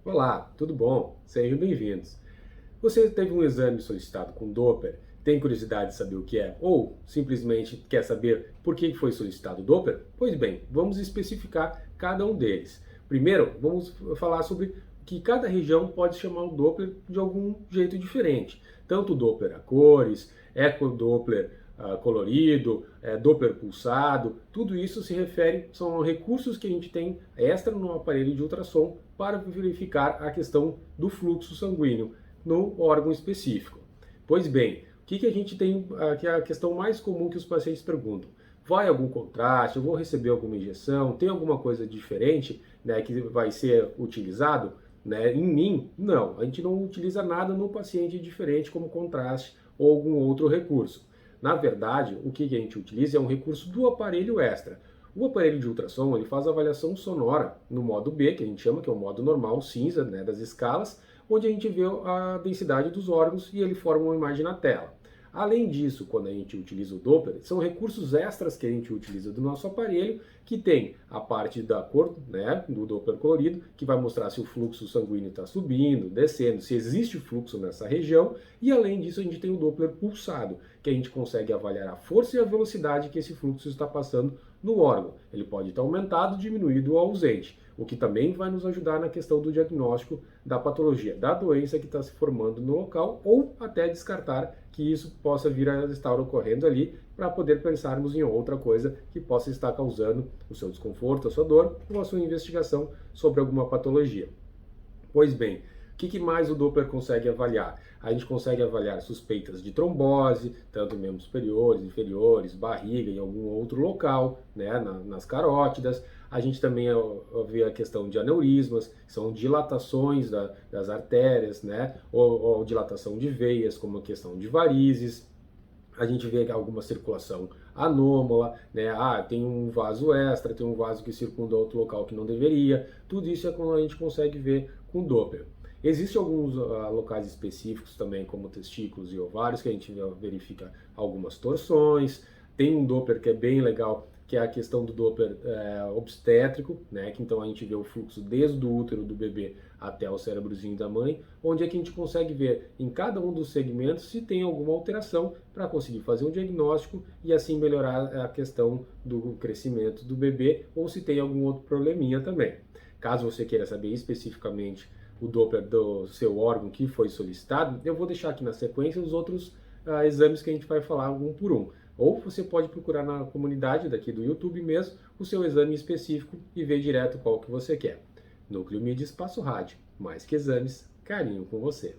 Olá, tudo bom? Sejam bem-vindos. Você teve um exame solicitado com Doppler, tem curiosidade de saber o que é, ou simplesmente quer saber por que foi solicitado o Doppler? Pois bem, vamos especificar cada um deles. Primeiro, vamos falar sobre que cada região pode chamar o Doppler de algum jeito diferente. Tanto o Doppler a cores, ecodoppler colorido, Doppler pulsado, tudo isso se refere, são recursos que a gente tem extra no aparelho de ultrassom para verificar a questão do fluxo sanguíneo no órgão específico. Pois bem, o que a gente tem, que é a questão mais comum que os pacientes perguntam? Vai algum contraste? Eu vou receber alguma injeção? Tem alguma coisa diferente, né, que vai ser utilizado? Né? Em mim, não. A gente não utiliza nada no paciente diferente como contraste ou algum outro recurso. Na verdade, o que a gente utiliza é um recurso do aparelho extra. O aparelho de ultrassom ele faz a avaliação sonora no modo B, que a gente chama, que é o modo normal, cinza, né, das escalas, onde a gente vê a densidade dos órgãos e ele forma uma imagem na tela. Além disso, quando a gente utiliza o Doppler, são recursos extras que a gente utiliza do nosso aparelho, que tem a parte da cor, né, do Doppler colorido, que vai mostrar se o fluxo sanguíneo está subindo, descendo, se existe fluxo nessa região, e além disso a gente tem o Doppler pulsado, que a gente consegue avaliar a força e a velocidade que esse fluxo está passando no órgão. Ele pode estar aumentado, diminuído ou ausente, o que também vai nos ajudar na questão do diagnóstico da patologia, da doença que está se formando no local, ou até descartar que isso possa vir a estar ocorrendo ali, para poder pensarmos em outra coisa que possa estar causando o seu desconforto, a sua dor ou a sua investigação sobre alguma patologia. Pois bem, o que mais o Doppler consegue avaliar? A gente consegue avaliar suspeitas de trombose, tanto em membros superiores, inferiores, barriga, em algum outro local, né, nas carótidas. A gente também vê a questão de aneurismas, que são dilatações das artérias, né, ou dilatação de veias, como a questão de varizes. A gente vê alguma circulação anômala, né? Tem um vaso extra, tem um vaso que circunda outro local que não deveria. Tudo isso é quando a gente consegue ver com Doppler. Existem alguns locais específicos também, como testículos e ovários, que a gente verifica algumas torções. Tem um Doppler que é bem legal, que é a questão do Doppler obstétrico, né? Que então a gente vê o fluxo desde o útero do bebê até o cérebrozinho da mãe, onde é que a gente consegue ver em cada um dos segmentos se tem alguma alteração para conseguir fazer um diagnóstico e assim melhorar a questão do crescimento do bebê ou se tem algum outro probleminha também. Caso você queira saber especificamente o Doppler do seu órgão que foi solicitado, eu vou deixar aqui na sequência os outros exames que a gente vai falar um por um. Ou você pode procurar na comunidade daqui do YouTube mesmo o seu exame específico e ver direto qual que você quer. Núcleo Mídia Espaço Rádio. Mais que exames, carinho com você.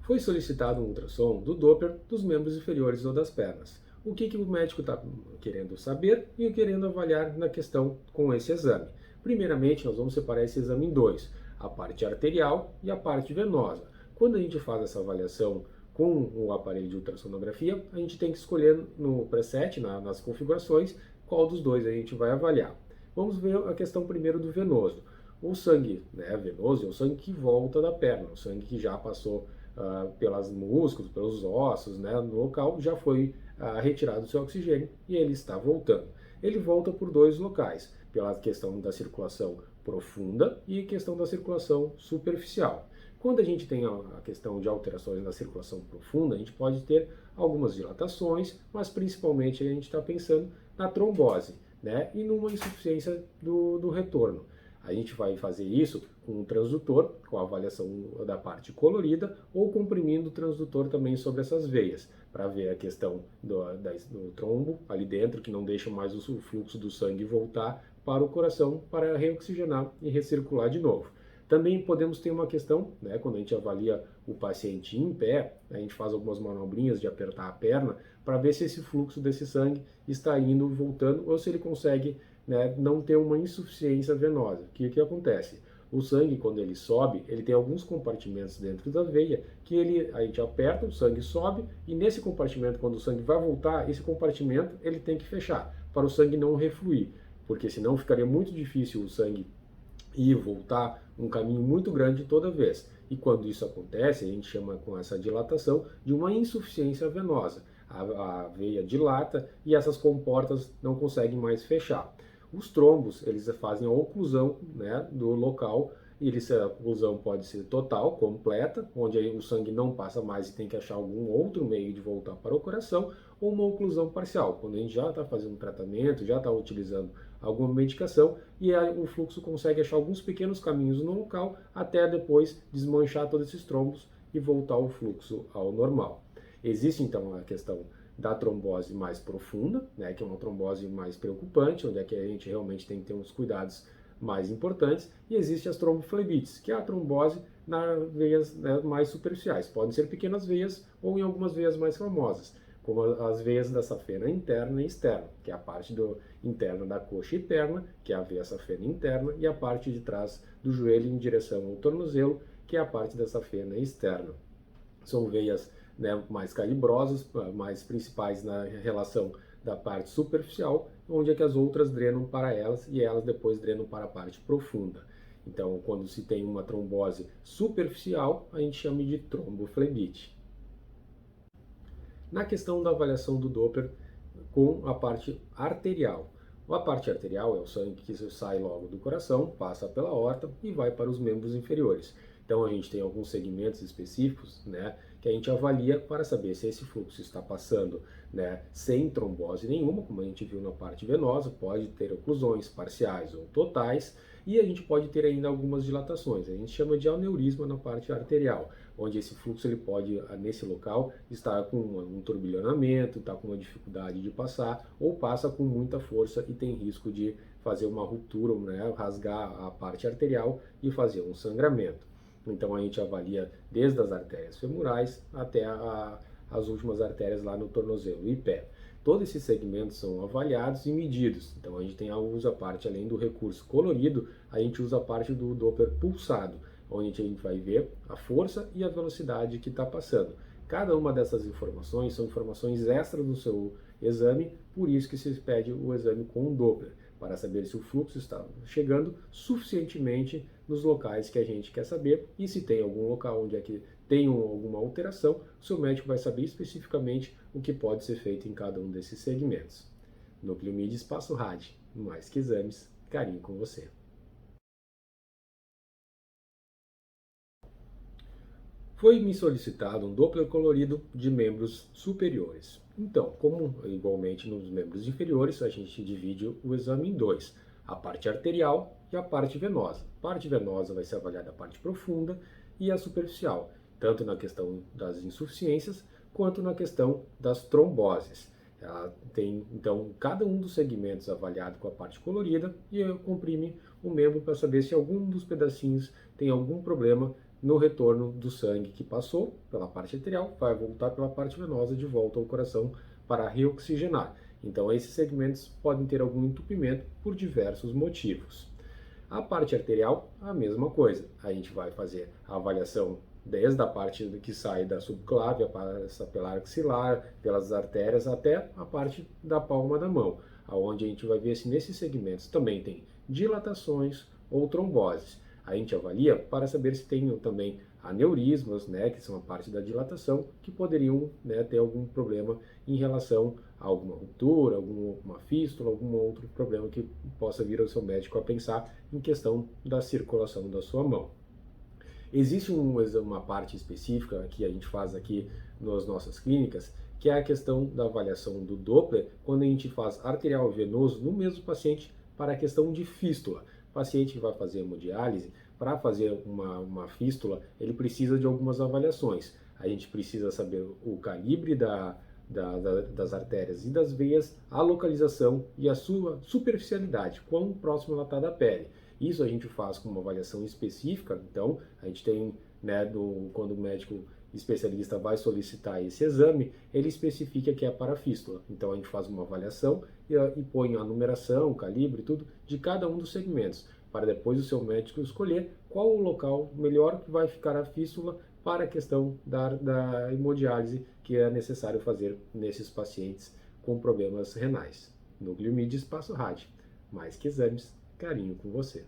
Foi solicitado um ultrassom do Doppler dos membros inferiores ou das pernas. O que o médico está querendo saber e querendo avaliar na questão com esse exame? Primeiramente, nós vamos separar esse exame em dois, a parte arterial e a parte venosa. Quando a gente faz essa avaliação com o aparelho de ultrassonografia, a gente tem que escolher no preset, nas configurações, qual dos dois a gente vai avaliar. Vamos ver a questão primeiro do venoso. O sangue, né, venoso é o sangue que volta da perna, o sangue que já passou pelos músculos, pelos ossos, né, no local, já foi retirado o seu oxigênio e ele está voltando. Ele volta por dois locais, pela questão da circulação profunda e a questão da circulação superficial. Quando a gente tem a questão de alterações na circulação profunda, a gente pode ter algumas dilatações, mas principalmente a gente está pensando na trombose, né, e numa insuficiência do retorno. A gente vai fazer isso com um transdutor, com a avaliação da parte colorida, ou comprimindo o transdutor também sobre essas veias, para ver a questão do trombo ali dentro, que não deixa mais o fluxo do sangue voltar para o coração para reoxigenar e recircular de novo. Também podemos ter uma questão, né, quando a gente avalia o paciente em pé, a gente faz algumas manobrinhas de apertar a perna para ver se esse fluxo desse sangue está indo e voltando ou se ele consegue, né, não ter uma insuficiência venosa. O que acontece? O sangue, quando ele sobe, ele tem alguns compartimentos dentro da veia que a gente aperta, o sangue sobe e nesse compartimento, quando o sangue vai voltar, esse compartimento ele tem que fechar para o sangue não refluir, porque senão ficaria muito difícil o sangue ir e voltar um caminho muito grande toda vez. E quando isso acontece, a gente chama com essa dilatação de uma insuficiência venosa. A veia dilata e essas comportas não conseguem mais fechar. Os trombos, eles fazem a oclusão, né, do local, e a oclusão pode ser total, completa, onde aí o sangue não passa mais e tem que achar algum outro meio de voltar para o coração, ou uma oclusão parcial, quando a gente já está fazendo um tratamento, já está utilizando alguma medicação, e aí o fluxo consegue achar alguns pequenos caminhos no local, até depois desmanchar todos esses trombos e voltar o fluxo ao normal. Existe então a questão da trombose mais profunda, né, que é uma trombose mais preocupante, onde é que a gente realmente tem que ter uns cuidados mais importantes, e existe as tromboflebites, que é a trombose nas veias, né, mais superficiais. Podem ser pequenas veias ou em algumas veias mais famosas, como as veias da safena interna e externa, que é a parte interna da coxa e perna, que é a veia safena interna, e a parte de trás do joelho em direção ao tornozelo, que é a parte da safena externa. São veias, né, mais calibrosas, mais principais na relação da parte superficial, onde é que as outras drenam para elas e elas depois drenam para a parte profunda. Então, quando se tem uma trombose superficial, a gente chama de tromboflebite. Na questão da avaliação do Doppler com a parte arterial. A parte arterial é o sangue que sai logo do coração, passa pela aorta e vai para os membros inferiores. Então a gente tem alguns segmentos específicos, né, que a gente avalia para saber se esse fluxo está passando, né, sem trombose nenhuma, como a gente viu na parte venosa, pode ter oclusões parciais ou totais, e a gente pode ter ainda algumas dilatações. A gente chama de aneurisma na parte arterial, onde esse fluxo ele pode, nesse local, estar com um turbilhonamento, está com uma dificuldade de passar, ou passa com muita força e tem risco de fazer uma ruptura, né, rasgar a parte arterial e fazer um sangramento. Então a gente avalia desde as artérias femorais até as últimas artérias lá no tornozelo e pé. Todos esses segmentos são avaliados e medidos. Então a gente usa a parte, além do recurso colorido, a gente usa a parte do Doppler pulsado, onde a gente vai ver a força e a velocidade que está passando. Cada uma dessas informações são informações extras do seu exame, por isso que se pede o exame com o Doppler, para saber se o fluxo está chegando suficientemente nos locais que a gente quer saber, e se tem algum local onde é que tem alguma alteração, o seu médico vai saber especificamente o que pode ser feito em cada um desses segmentos. Nucleomid Espaço Rad, mais que exames, carinho com você. Foi-me solicitado um Doppler colorido de membros superiores. Então, como igualmente nos membros inferiores, a gente divide o exame em dois, a parte arterial e a parte venosa. A parte venosa vai ser avaliada a parte profunda e a superficial, tanto na questão das insuficiências quanto na questão das tromboses. Ela tem, então, cada um dos segmentos avaliado com a parte colorida e comprime o membro para saber se algum dos pedacinhos tem algum problema no retorno do sangue que passou pela parte arterial, vai voltar pela parte venosa de volta ao coração para reoxigenar. Então, esses segmentos podem ter algum entupimento por diversos motivos. A parte arterial, a mesma coisa. A gente vai fazer a avaliação desde a parte que sai da subclávia, passa pela axilar, pelas artérias, até a parte da palma da mão, aonde a gente vai ver se nesses segmentos também tem dilatações ou tromboses. A gente avalia para saber se tem também aneurismas, né, que são a parte da dilatação, que poderiam, né, ter algum problema em relação a alguma ruptura, alguma fístula, algum outro problema que possa vir ao seu médico a pensar em questão da circulação da sua mão. Existe uma parte específica que a gente faz aqui nas nossas clínicas, que é a questão da avaliação do Doppler, quando a gente faz arterial e venoso no mesmo paciente para a questão de fístula. O paciente que vai fazer hemodiálise, para fazer uma fístula, ele precisa de algumas avaliações. A gente precisa saber o calibre das artérias e das veias, a localização e a sua superficialidade, quão próximo ela está da pele. Isso a gente faz com uma avaliação específica, então a gente tem, né, quando o médico especialista vai solicitar esse exame, ele especifica que é para fístula. Então a gente faz uma avaliação e põe a numeração, o calibre, tudo de cada um dos segmentos, para depois o seu médico escolher qual o local melhor que vai ficar a fístula para a questão da hemodiálise que é necessário fazer nesses pacientes com problemas renais. Nucleomid Espaço Rad, mais que exames, carinho com você.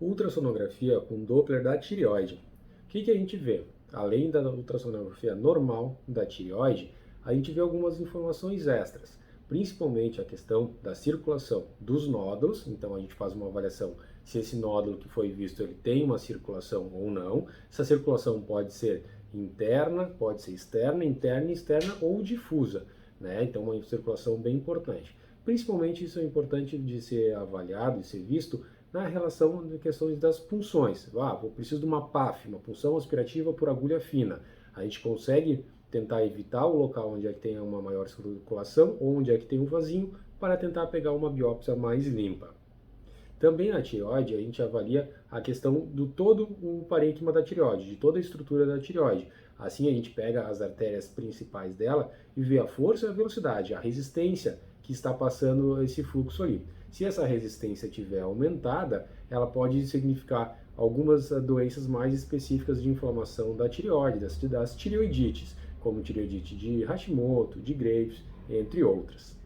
Ultrassonografia com Doppler da tireoide. O que a gente vê? Além da ultrassonografia normal da tireoide, a gente vê algumas informações extras, principalmente a questão da circulação dos nódulos. Então a gente faz uma avaliação se esse nódulo que foi visto ele tem uma circulação ou não. Essa circulação pode ser interna, pode ser externa, interna, externa ou difusa, né? Então uma circulação bem importante. Principalmente isso é importante de ser avaliado e ser visto na relação de questões das punções. Eu preciso de uma PAF, uma punção aspirativa por agulha fina. A gente consegue tentar evitar o local onde é que tem uma maior circulação ou onde é que tem um vazio para tentar pegar uma biópsia mais limpa. Também na tireoide, a gente avalia a questão do todo o parênquima da tireoide, de toda a estrutura da tireoide. Assim, a gente pega as artérias principais dela e vê a força e a velocidade, a resistência que está passando esse fluxo ali. Se essa resistência estiver aumentada, ela pode significar algumas doenças mais específicas de inflamação da tireoide, das tireoidites, como tireoidite de Hashimoto, de Graves, entre outras.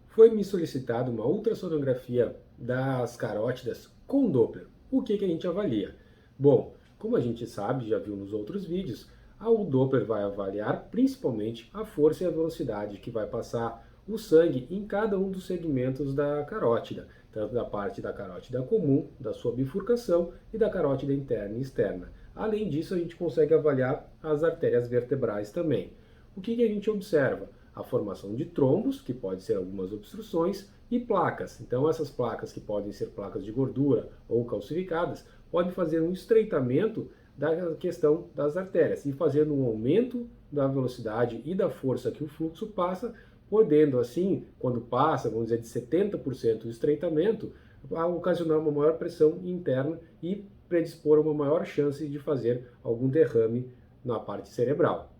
Foi-me solicitado uma ultrassonografia das carótidas com Doppler. O que a gente avalia? Bom, como a gente sabe, já viu nos outros vídeos, o Doppler vai avaliar principalmente a força e a velocidade que vai passar o sangue em cada um dos segmentos da carótida, tanto da parte da carótida comum, da sua bifurcação e da carótida interna e externa. Além disso, a gente consegue avaliar as artérias vertebrais também. O que a gente observa? A formação de trombos, que pode ser algumas obstruções, e placas. Então essas placas, que podem ser placas de gordura ou calcificadas, podem fazer um estreitamento da questão das artérias e fazendo um aumento da velocidade e da força que o fluxo passa, podendo assim, quando passa, vamos dizer, de 70% do estreitamento, ocasionar uma maior pressão interna e predispor a uma maior chance de fazer algum derrame na parte cerebral.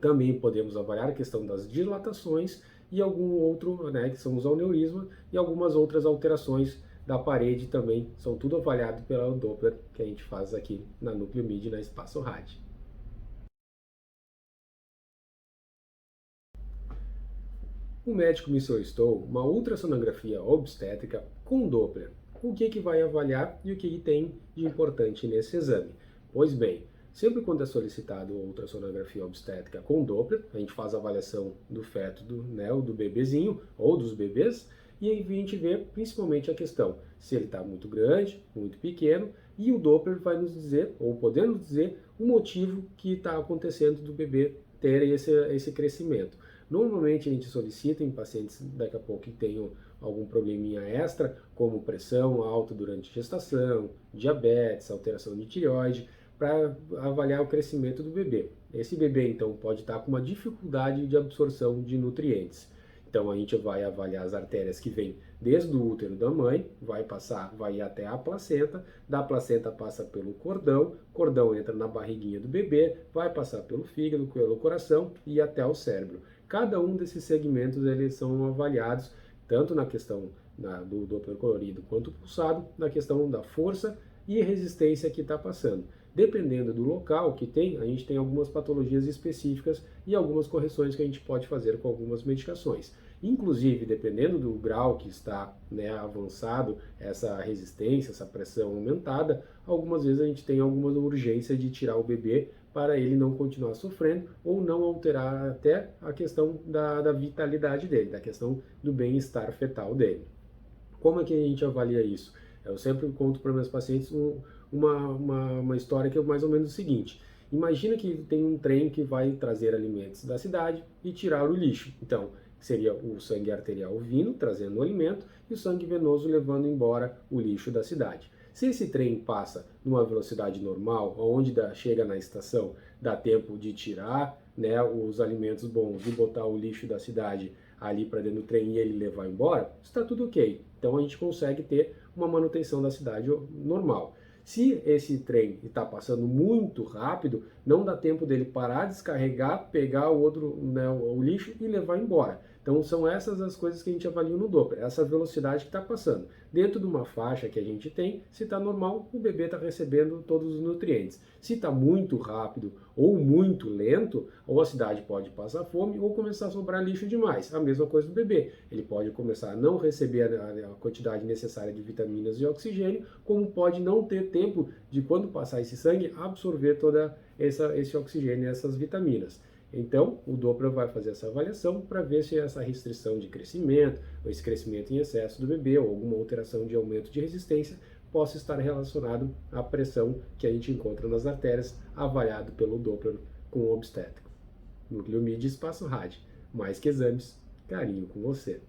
Também podemos avaliar a questão das dilatações e algum outro, né, que são os aneurismas, e algumas outras alterações da parede também, são tudo avaliado pela Doppler, que a gente faz aqui na Nucleomid, na Espaço Rad. O médico me solicitou uma ultrassonografia obstétrica com Doppler. O que vai avaliar e o que tem de importante nesse exame? Pois bem, sempre quando é solicitado ultrassonografia obstétrica com Doppler, a gente faz a avaliação do feto, do bebezinho ou dos bebês, e aí a gente vê principalmente a questão se ele está muito grande, muito pequeno, e o Doppler vai nos dizer, ou podendo dizer, o motivo que está acontecendo do bebê ter esse crescimento. Normalmente a gente solicita em pacientes daqui a pouco que tenham algum probleminha extra, como pressão alta durante gestação, diabetes, alteração de tireoide, para avaliar o crescimento do bebê. Esse bebê então pode estar com uma dificuldade de absorção de nutrientes. Então a gente vai avaliar as artérias que vêm desde o útero da mãe, vai ir até a placenta, da placenta passa pelo cordão entra na barriguinha do bebê, vai passar pelo fígado, pelo coração e até o cérebro. Cada um desses segmentos eles são avaliados tanto na questão do Doppler colorido quanto pulsado, na questão da força e resistência que está passando. Dependendo do local que tem, a gente tem algumas patologias específicas e algumas correções que a gente pode fazer com algumas medicações. Inclusive, dependendo do grau que está avançado, essa resistência, essa pressão aumentada, algumas vezes a gente tem alguma urgência de tirar o bebê para ele não continuar sofrendo ou não alterar até a questão da vitalidade dele, da questão do bem-estar fetal dele. Como é que a gente avalia isso? Eu sempre conto para meus pacientes uma história que é mais ou menos o seguinte. Imagina que tem um trem que vai trazer alimentos da cidade e tirar o lixo. Então, seria o sangue arterial vindo, trazendo o alimento, e o sangue venoso levando embora o lixo da cidade. Se esse trem passa numa velocidade normal, onde chega na estação, dá tempo de tirar os alimentos bons e botar o lixo da cidade ali para dentro do trem e ele levar embora, está tudo ok. Então a gente consegue ter uma manutenção da cidade normal. Se esse trem está passando muito rápido, não dá tempo dele parar, descarregar, pegar o lixo e levar embora. Então são essas as coisas que a gente avalia no Doppler, essa velocidade que está passando. Dentro de uma faixa que a gente tem, se está normal, o bebê está recebendo todos os nutrientes. Se está muito rápido ou muito lento, ou a cidade pode passar fome ou começar a sobrar lixo demais. A mesma coisa do bebê. Ele pode começar a não receber a quantidade necessária de vitaminas e oxigênio, como pode não ter tempo de, quando passar esse sangue, absorver toda esse oxigênio e essas vitaminas. Então, o Doppler vai fazer essa avaliação para ver se essa restrição de crescimento, ou esse crescimento em excesso do bebê, ou alguma alteração de aumento de resistência, possa estar relacionado à pressão que a gente encontra nas artérias, avaliado pelo Doppler com o obstétrico. Núcleo MID e Espaço RAD. Mais que exames, carinho com você.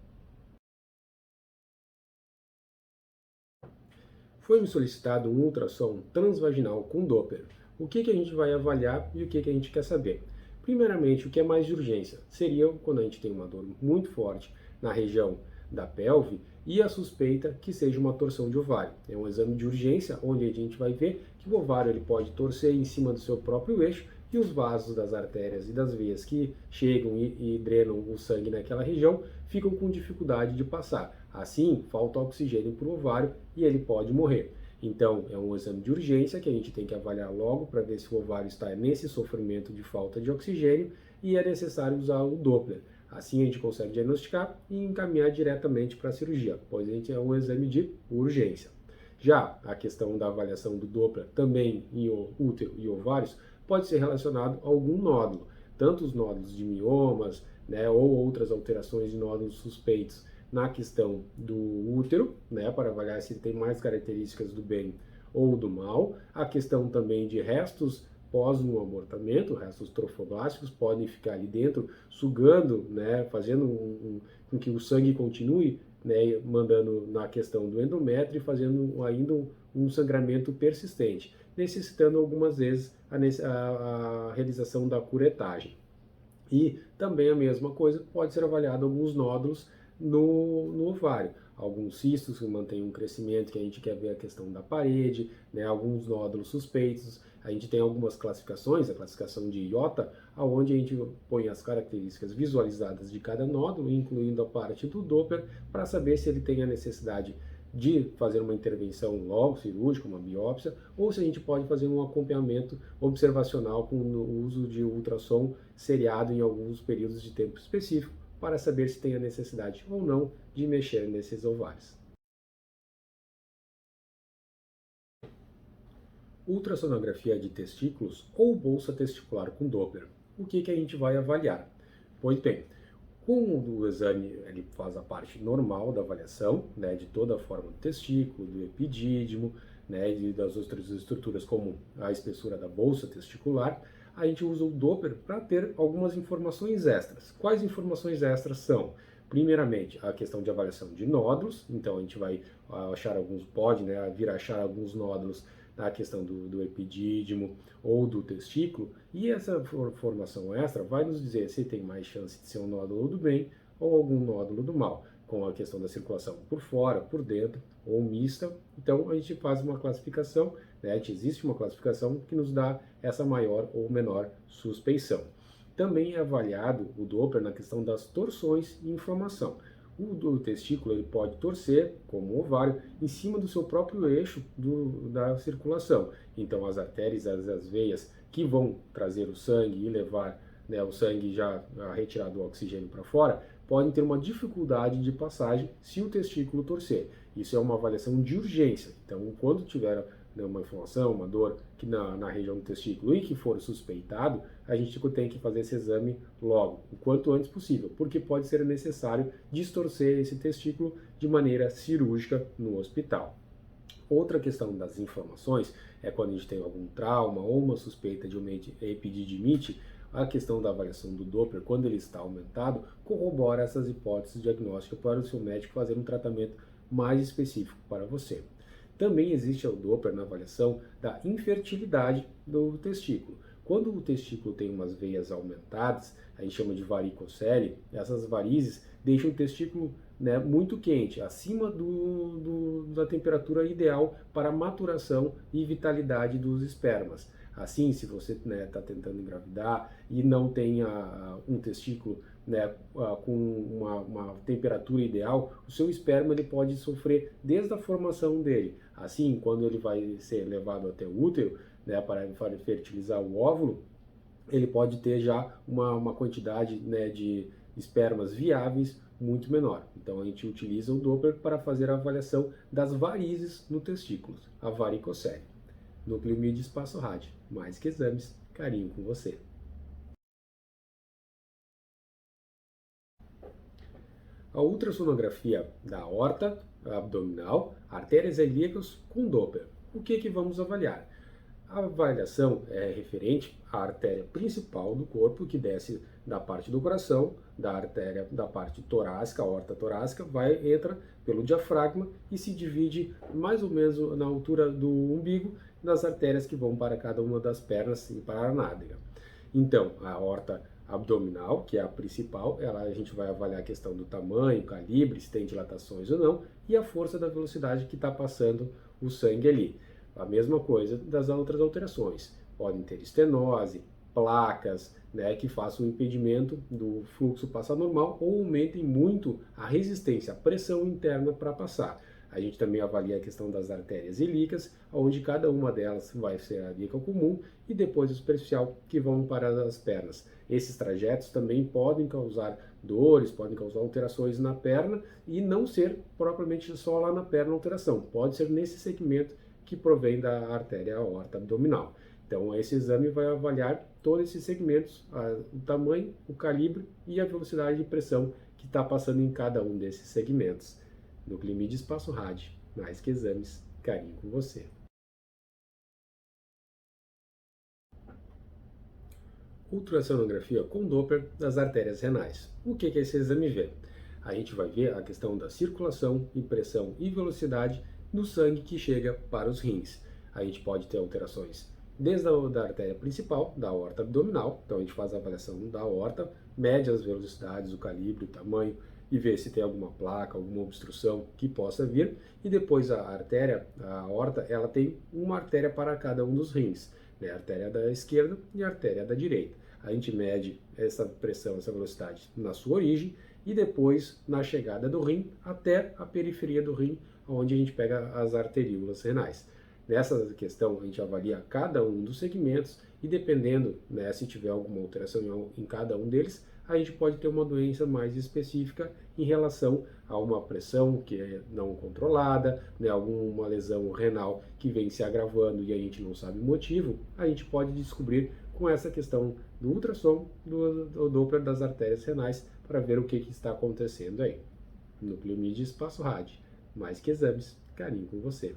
Foi-me solicitado um ultrassom transvaginal com Doppler. O que a gente vai avaliar e o que a gente quer saber? Primeiramente, o que é mais de urgência seria quando a gente tem uma dor muito forte na região da pelve e a suspeita que seja uma torção de ovário. É um exame de urgência onde a gente vai ver que o ovário ele pode torcer em cima do seu próprio eixo e os vasos das artérias e das veias que chegam e drenam o sangue naquela região ficam com dificuldade de passar. Assim, falta oxigênio para o ovário e ele pode morrer. Então, é um exame de urgência que a gente tem que avaliar logo para ver se o ovário está nesse sofrimento de falta de oxigênio e é necessário usar o Doppler. Assim, a gente consegue diagnosticar e encaminhar diretamente para a cirurgia, pois a gente é um exame de urgência. Já a questão da avaliação do Doppler também em útero e ovários pode ser relacionado a algum nódulo, tanto os nódulos de miomas, né, ou outras alterações de nódulos suspeitos na questão do útero, né, para avaliar se ele tem mais características do bem ou do mal. A questão também de restos pós um abortamento, restos trofoblásticos podem ficar ali dentro, sugando, né, fazendo com que o sangue continue, né, mandando na questão do endométrio e fazendo ainda um sangramento persistente, necessitando algumas vezes a realização da curetagem. E também a mesma coisa pode ser avaliado alguns nódulos no ovário. Alguns cistos que mantêm um crescimento, que a gente quer ver a questão da parede, né, alguns nódulos suspeitos. A gente tem algumas classificações, a classificação de IOTA, onde a gente põe as características visualizadas de cada nódulo, incluindo a parte do Doppler, para saber se ele tem a necessidade de fazer uma intervenção logo cirúrgica, uma biópsia, ou se a gente pode fazer um acompanhamento observacional com o uso de ultrassom seriado em alguns períodos de tempo específico, para saber se tem a necessidade ou não de mexer nesses ovários. Ultrassonografia de testículos ou bolsa testicular com Doppler. O que a gente vai avaliar? Pois bem, como o exame ele faz a parte normal da avaliação, né, de toda a forma do testículo, do epidídimo, né, e das outras estruturas como a espessura da bolsa testicular, a gente usa o Doppler para ter algumas informações extras. Quais informações extras são? Primeiramente, a questão de avaliação de nódulos, então a gente vai achar alguns, pode, né, vir a achar alguns nódulos na questão do epidídimo ou do testículo, e essa formação extra vai nos dizer se tem mais chance de ser um nódulo do bem ou algum nódulo do mal, com a questão da circulação por fora, por dentro ou mista. Então a gente faz uma classificação, né? Existe uma classificação que nos dá essa maior ou menor suspeição. Também é avaliado o Doppler na questão das torções e inflamação. O do testículo ele pode torcer, como o ovário, em cima do seu próprio eixo da circulação. Então as artérias, as veias que vão trazer o sangue e levar, né, o sangue já retirado o oxigênio para fora, podem ter uma dificuldade de passagem se o testículo torcer. Isso é uma avaliação de urgência. Então, quando tiver, né, uma inflamação, uma dor que na região do testículo e que for suspeitado, a gente tem que fazer esse exame logo, o quanto antes possível, porque pode ser necessário distorcer esse testículo de maneira cirúrgica no hospital. Outra questão das inflamações é quando a gente tem algum trauma ou uma suspeita de uma epididimite. A questão da avaliação do Doppler, quando ele está aumentado, corrobora essas hipóteses diagnósticas para o seu médico fazer um tratamento mais específico para você. Também existe o Doppler na avaliação da infertilidade do testículo. Quando o testículo tem umas veias aumentadas, a gente chama de varicocele, essas varizes deixam o testículo, né, muito quente, acima da temperatura ideal para a maturação e vitalidade dos espermas. Assim, se você está, né, tentando engravidar e não tem um testículo né, com uma temperatura ideal, o seu esperma ele pode sofrer desde a formação dele. Assim, quando ele vai ser levado até o útero, né, para fertilizar o óvulo, ele pode ter já uma quantidade, né, de espermas viáveis muito menor. Então a gente utiliza o Doppler para fazer a avaliação das varizes no testículo, a varicocele. Núcleo Mídio Espaço Rádio. Mais que exames, carinho com você. A ultrassonografia da aorta abdominal, artérias ilíacas com Doppler. O que vamos avaliar? A avaliação é referente à artéria principal do corpo, que desce da parte do coração, da artéria da parte torácica, a aorta torácica, entra pelo diafragma e se divide mais ou menos na altura do umbigo, nas artérias que vão para cada uma das pernas e para a nádega. Então, a aorta abdominal, que é a principal, a gente vai avaliar a questão do tamanho, calibre, se tem dilatações ou não, e a força da velocidade que está passando o sangue ali. A mesma coisa das outras alterações. Podem ter estenose, placas, né, que façam o impedimento do fluxo passar normal ou aumentem muito a resistência, a pressão interna para passar. A gente também avalia a questão das artérias ilíacas, onde cada uma delas vai ser a ilíaca comum e depois a superficial, que vão para as pernas. Esses trajetos também podem causar dores, podem causar alterações na perna e não ser propriamente só lá na perna a alteração. Pode ser nesse segmento que provém da artéria aorta abdominal. Então, esse exame vai avaliar todos esses segmentos, o tamanho, o calibre e a velocidade de pressão que está passando em cada um desses segmentos. Núcleo Mídio Espaço Rádio. Mais que exames, carinho com você. Ultrassonografia com Doppler das artérias renais. O que esse exame vê? A gente vai ver a questão da circulação, pressão e velocidade no sangue que chega para os rins. A gente pode ter alterações desde a artéria principal, da aorta abdominal, então a gente faz a avaliação da aorta, mede as velocidades, o calibre, o tamanho e vê se tem alguma placa, alguma obstrução que possa vir, e depois a artéria, a aorta, ela tem uma artéria para cada um dos rins, né? A artéria da esquerda e a artéria da direita. A gente mede essa pressão, essa velocidade na sua origem e depois na chegada do rim até a periferia do rim, onde a gente pega as arteríolas renais. Nessa questão, a gente avalia cada um dos segmentos e dependendo, né, se tiver alguma alteração em cada um deles, a gente pode ter uma doença mais específica em relação a uma pressão que é não controlada, né, alguma lesão renal que vem se agravando e a gente não sabe o motivo, a gente pode descobrir com essa questão do ultrassom, do Doppler das artérias renais, para ver o que está acontecendo aí. Núcleo Mídio Espaço Rádio. Mais que exames, carinho com você.